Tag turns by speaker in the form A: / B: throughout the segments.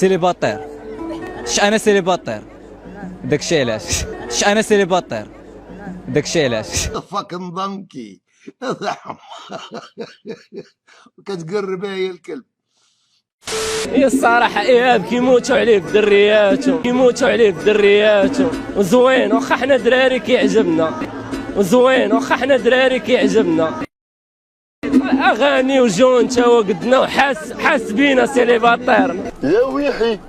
A: سيليباتير. انا سيليباتير داكشي علاش. انا سيليباتير داكشي علاش.
B: فاكن ضنكي كتقرب هي الكلب.
C: هي الصراحة إيهاب كيموتوا عليه بدرياتو، كيموتوا عليه بدرياتو، وزوين واخا حنا دراري كيعجبنا، وزوين واخا حنا دراري كيعجبنا. أغاني وجون تا هو قدنا وحاس بينا سيليباتير.
B: يا ويحي.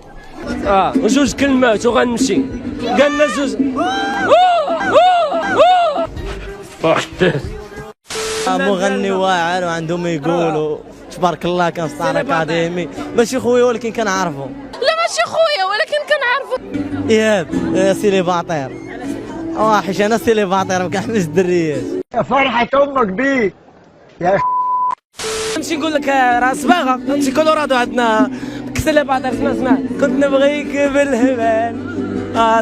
C: وجوج كلمات وغنمشي. قالنا جوج.
D: مغني واعر وعندهم يقولوا تبارك الله كان ستار اكاديمي، ماشي خويا ولكن كنعرفو.
E: لا ماشي خويا ولكن كنعرفو.
D: ايهاب سيليباتير. حيت انا سيليباتير ما كنحبش الدريات.
B: يا فرحة امك بيك يا
C: نمشي نقول لك راه صباغه نمشي كولورادو عندنا سيليباتير. اسمع كنت نبغيك بالهبال،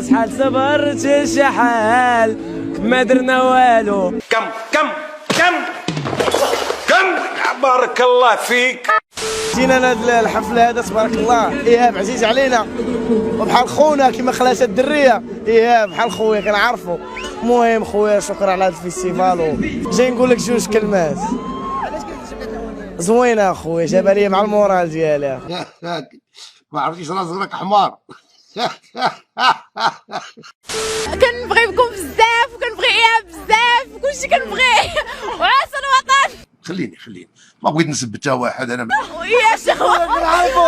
C: شحال صبرت شحال ما درنا والو.
F: كم بارك الله فيك.
D: جينا لهاد الحفله هذا تبارك الله. ايهاب عزيز علينا وبحال خونا كيما خلاص الدريه. ايهاب بحال خويا كنعرفو. المهم خويا شكرا على هذا الفيستيفال. جاي نقول لك جوج كلمات زوينه خويا، جابها لي مع المورال ديالها.
B: ما عرفتيش راسك حمار.
E: كنبغي بكم بزاف وكنبغي ايهاب بزاف وكلشي كنبغيه وعاش الوطن.
B: خليني ما بغيت نسب حتى واحد انا.
E: ويا شي خويا كنعرفو.